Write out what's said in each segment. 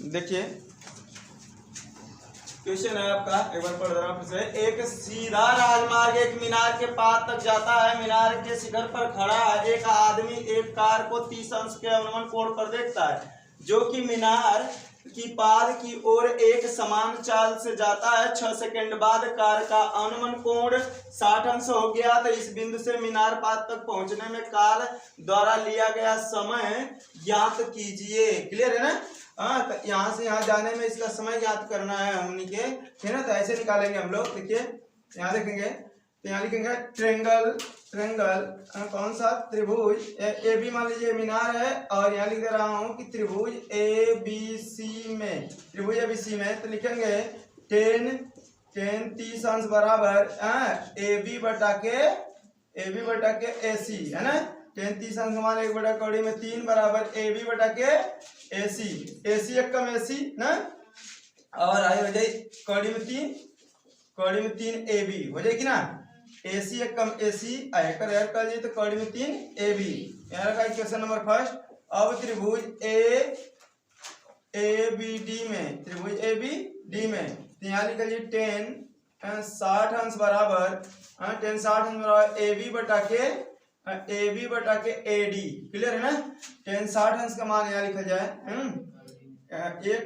देखिए क्वेश्चन है आपका, एक बार पढ़ रहा हूं। एक सीधा राजमार्ग एक मीनार के पास तक जाता है। मीनार के शिखर पर खड़ा है एक आदमी एक कार को 30 अंश के अवनमन कोण पर देखता है, जो कि मीनार की पाद की ओर एक समान चाल से जाता है। 6 सेकंड बाद कार का अवनमन कोण 60 अंश हो गया। तो इस बिंदु से मीनार पाद तक पहुंचने में कार द्वारा लिया गया समय ज्ञात कीजिए। क्लियर है ना? हाँ, तो यहाँ से यहाँ जाने में इसका समय ज्ञात करना है हमनी के, है ना? तो ऐसे निकालेंगे हम लोग। देखिए यहाँ देखेंगे तो यहाँ लिखेंगे ट्रेंगल कौन सा? त्रिभुज ए बी, मान लीजिए मीनार है, और यहाँ लिख दे रहा हूँ कि त्रिभुज ए बी सी में, त्रिभुज ए बी सी में, तो लिखेंगे 30 अंश बराबर ए बी बटा के ए सी, है ना? 30 अंश मान 1 बटा कौड़ी में 3 बराबर ए बी बटा के ए सी, एक कम ए सी ना, और आई हो जाए कौड़ी में 3 ए बी हो जाएगी ना। ए सी एक कम ए सी आए कर ऐड कर लीजिए तो कौड़ी में 3 ए बी। यहाँ रखा क्वेश्चन नंबर फर्स्ट। अब त्रिभुज ए बी डी में, त्रिभुज ए बी डी में, तो यहाँ लिख लीजिए 10 60 अंश बराबर ए बी बटा के ए डी। क्लियर है ना? 10 60 अंश का मान यहाँ लिखा जाए। एक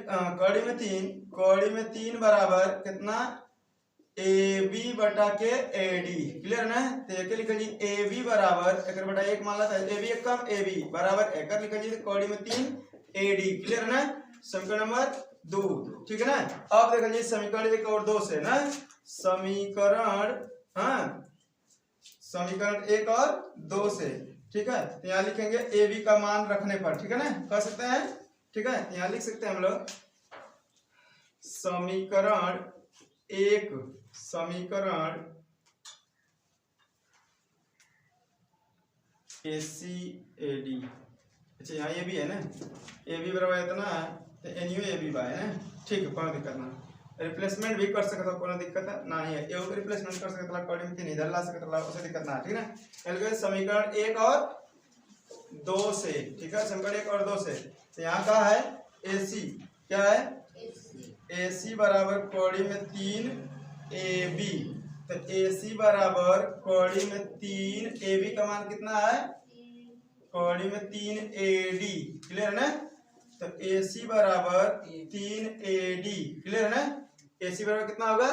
कौड़ी में 3 बराबर कितना? ए बी बटा के ए डी। क्लियर है ना? तो एक लिख लीजिए ए बी बराबर एक बटा 1 मान ला था, ए बी एक कम ए बी बराबर एक लिख लीजिए कौड़ी में 3 ए डी। क्लियर है ना? समीकरण नंबर 2, ठीक है ना? अब देख लीजिए समीकरण 1 और 2 से ना, समीकरण 1 और 2 से, ठीक है? तो यहाँ लिखेंगे ए बी का मान रखने पर, ठीक है ना? कर सकते हैं, ठीक है? यहाँ लिख सकते हैं हम लोग समीकरण 1 ए सी ए डी। अच्छा यहाँ ए बी है ना, ए बी बराबर इतना है तो N U A B by है ना, ठीक है? कोई दिक्कत ना, रिप्लेसमेंट भी कर सकता, कोई दिक्कत नहीं है। ए को रिप्लेसमेंट कर सकता, कौड़ी में 3 इधर ला सकता, उसे दिक्कत ना, ठीक है ना? समीकरण 1 और 2 से, ठीक है? समीकरण 1 और 2 से, तो यहाँ का है ए सी, क्या है? ए सी बराबर कौड़ी में 3 ए बी, तो ए सी बराबर कौड़ी में 3 ए बी का मान कितना है? कौड़ी में 3 ए डी। क्लियर है ना? तो ए सी बराबर 3 ए डी। क्लियर है ना? ए सी बराबर कितना होगा?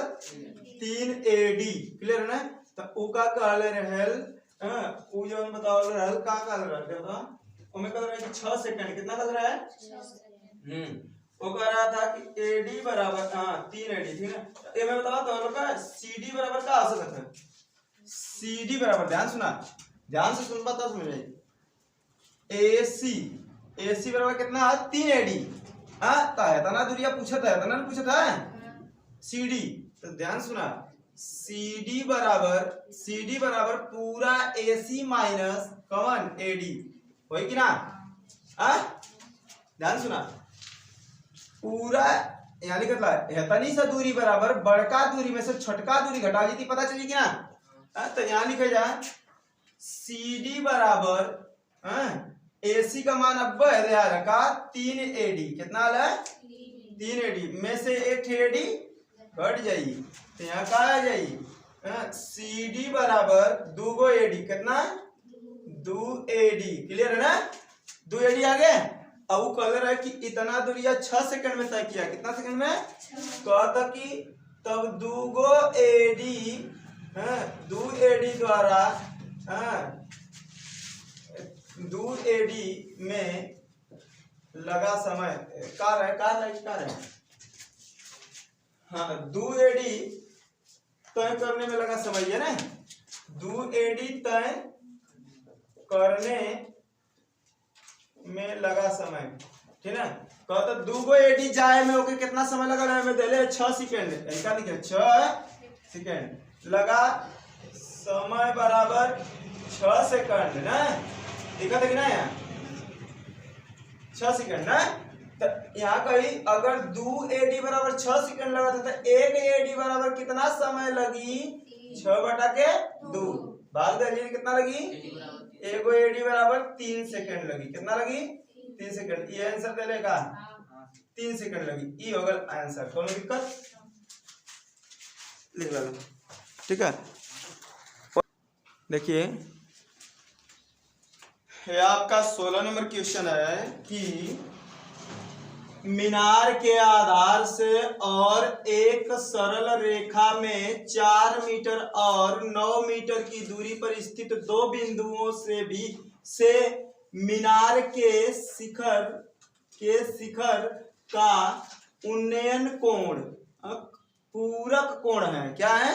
3 ए डी। क्लियर है ना? तो उ का कहले रहल, उ जो बताओ रहल का कहले रहल था, ओमे कह रहा है 6 सेकंड, कितना कह रहा है? वो कह रहा था कि ए डी बराबर 3 ए डी, ठीक है? ये मैं बताओ तो लोग का सी डी बराबर का आ सकता है? सी डी बराबर, ध्यान से सुन पाता समझ में, ए सी बराबर कितना है? 3 ए डी। तना दूरिया पूछा था सी डी, तो ध्यान सुना, सी डी बराबर पूरा ए सी माइनस कौन? ए डी, हो कि ना? ध्यान सुना, पूरा यहाँ लिखा है तनी सा दूरी बराबर बड़का दूरी में से छोटका दूरी घटा ली थी, पता चली कि ना? तो यहाँ लिखा जाए सी डी बराबर ए सी का मान अब रखा 3 ए डी, कितना है? 3 ए डी में से एक ए डी घट जाइए, तो यहाँ का आ जाइए सी डी बराबर 2 ए डी, कितना? 2 ए डी। क्लियर है ना? 2 ए डी आ गए। अब कलर है कि इतना दूरिया 6 सेकंड में तय किया, कितना सेकंड में? कहता कि तब 2 ए डी द्वारा 2 ए डी में लगा समय कार है 2 ए डी तय करने में लगा समय है ना, 2 ए डी तय करने में लगा समय, ठीक है? कहता 2 ए डी जाए में ओके कितना समय लगा रहा है? मैं दे 6 सेकंड, इनका लिखे 6 सेकंड लगा समय बराबर 6 सेकंड ना, दिक्कत है कि ना? यहाँ 6 सेकंड ना, तो यहाँ कहीं अगर 2 ए डी बराबर 6 सेकंड लगा था तो 1 ए डी बराबर कितना समय लगी? 6 बटा के 2 भाग दे, कितना लगी? 1 ए डी बराबर 3 सेकंड लगी, कितना लगी? 3 सेकंड। ये आंसर दे लेगा 3 सेकंड लगी। ई होगा आंसर। कोनो दिक्कत लिख लो, ठीक है। देखिए ये आपका 16 नंबर क्वेश्चन है कि मीनार के आधार से और एक सरल रेखा में 4 मीटर और 9 मीटर की दूरी पर स्थित दो बिंदुओं से मीनार के शिखर का उन्नयन कोण पूरक कोण है। क्या है?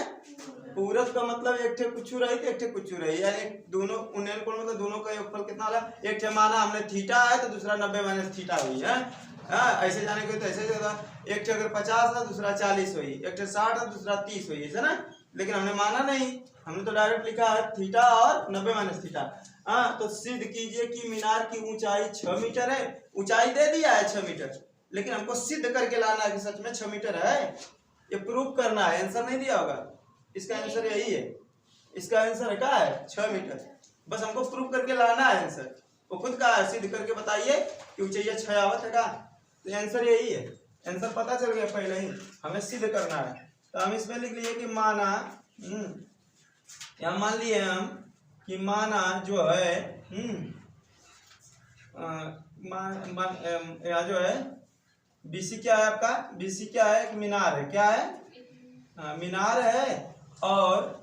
पूरक का मतलब एक ठे कुछ रही तो एक ठे कुछ रही, यानी दोनों उन्नयन कोण मतलब दोनों का योगफल कितना होगा। एक ठे माना हमने थीटा है तो दूसरा 90 माइनस थीटा हुई है। ऐसे जाने के तो ऐसे होगा। एक ठे अगर 50 है दूसरा 40 हुई, एक ठे 60 है दूसरा 30 हुई, है ना। लेकिन हमने माना नहीं, हमने तो डायरेक्ट लिखा है थीटा और 90 माइनस थीटा। तो सिद्ध कीजिए कि मीनार की ऊंचाई 6 मीटर है। ऊंचाई दे दिया है 6 मीटर, लेकिन हमको सिद्ध करके लाना है कि सच में 6 मीटर है। ये प्रूव करना है, आंसर नहीं दिया होगा। इसका आंसर यही है, इसका आंसर क्या है? 6 मीटर। बस हमको प्रूव करके लाना है आंसर। वो खुद का सिद्ध करके बताइए कि ऊंचाई 6 आवत है का। तो आंसर यही है, आंसर पता चल गया पहले ही, हमें सिद्ध करना है। तो हम इसमें लिख लिए कि माना, यहाँ मान लिए हम कि माना जो है यहाँ जो है बीसी क्या है आपका? बीसी क्या है? एक मीनार है। क्या है? मीनार है और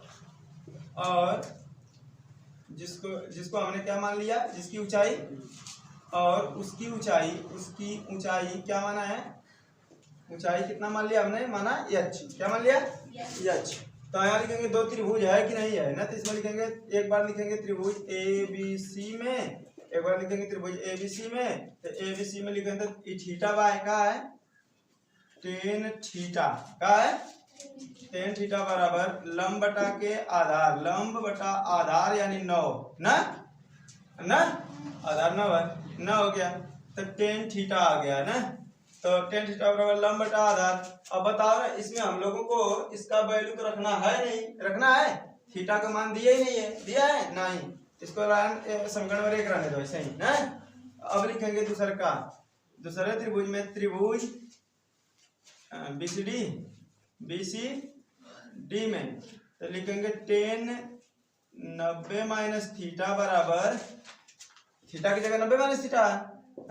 जिसको हमने क्या मान लिया? जिसकी ऊंचाई और उसकी ऊंचाई क्या माना है? ऊंचाई कितना मान लिया हमने? माना h। क्या मान लिया? h। तो यहाँ लिखेंगे दो त्रिभुज है कि नहीं है ना। तो इसमें लिखेंगे, एक बार लिखेंगे त्रिभुज ABC में, एक बार लिखेंगे त्रिभुज ABC में। तो ABC में लिखेंगे तो थीटा बाय का है tan थीटा का है tan थीटा बराबर लंब बटा के आधार, लंब बटा आधार यानी 9 ना आधार 9 है, 9 हो गया। तो tan थीटा आ गया ना। तो tan थीटा बराबर लंब बटा आधार। अब बताओ ना, इसमें हम लोगों को इसका वैल्यू तो रखना है नहीं, रखना है? थीटा का मान दिया ही नहीं है, दिया है नहीं। इसको समीकरण में एक रहने दो ऐसे ही ना। अब लिखेंगे दूसरे त्रिभुज में, त्रिभुज BCD में तो लिखेंगे tan 90 माइनस थीटा बराबर, थीटा की जगह 90 माइनस थीटा है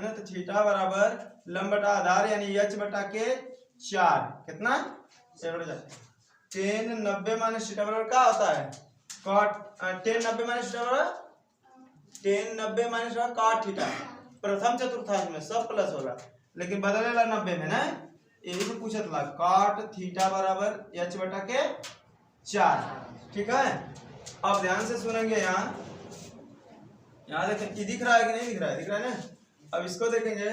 ना। तो थीटा बराबर लंब बटा आधार यानी h बटा के 4। कितना? tan 90 माइनस थीटा बराबर क्या होता है? tan 90 माइनस थीटा बराबर tan 90 माइनस cot थीटा। प्रथम चतुर्थांश में सब प्लस होगा, लेकिन बदलेला 90 में ना। यही तो पूछा था, cot थीटा बराबर h बटा के 4। ठीक है। अब ध्यान से सुनेंगे, यहाँ देखें, ये दिख रहा है कि नहीं दिख रहा है? दिख रहा है ना। अब इसको देखेंगे,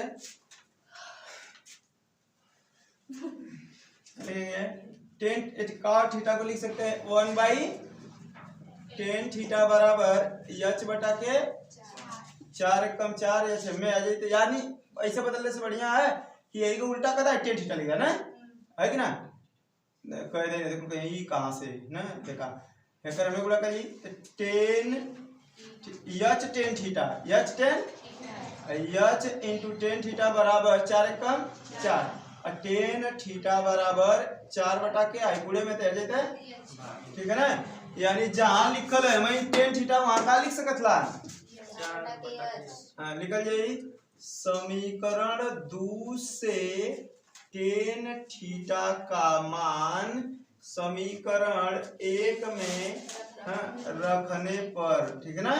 cot थीटा को लिख सकते हैं 1/tan थीटा बराबर h बटा के 4 एकम 4 या 6 में आ जाए। तो यानी ऐसे बदलने से बढ़िया है कि यही को उल्टा करता है, tan थीटा लिखा ना, है कि ना। कह दे देखो कहीं कहाँ से ना देखा है, हमें गुणा करिए tan tan theta, h into tan theta बराबर 4 एकम 4 और tan थीटा बराबर 4 बटा के आई गुणे में तैर जाते हैं। ठीक है ना। यानी जहां लिखल है वहीं tan थीटा वहां का लिख सकत ला। निकल जाई समीकरण 2 से tan थीटा का मान समीकरण 1 में रखने पर। ठीक है ना।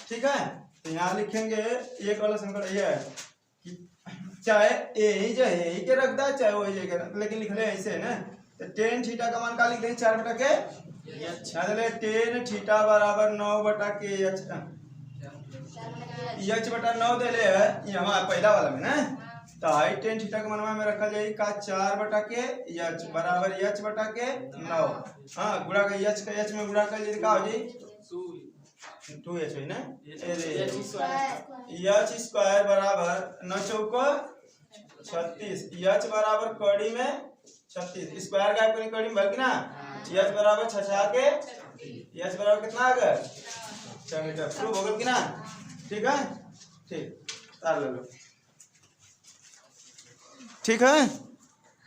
ठीक है। तो यहाँ लिखेंगे एक वाला समीकरण यह है कि चाहे यही के रख दा, चाहे वो लेकिन लिख ले ऐसे है ना। तो tan थीटा का मान का लिख देंगे 4 बटा के tan थीटा बराबर 9 बटा के h बटा 9 दे ले है यहाँ पहला वाला में ना। तो आई tan थीटा का मान में रखा जाए का 4 बटा के h बराबर h बटा के 9। हाँ गुणा का h का h में गुणा कर लिए क्या हो जाए 2h है ना। h स्क्वायर बराबर 9 चौको 36, h बराबर कड़ी में 36, स्क्वायर का कड़ी कड़ी में ना। h बराबर 6 के h बराबर कितना आ गया 6 मीटर। प्रूव हो गया कि ना। ठीक है। ठीक तार ले लो। ठीक है।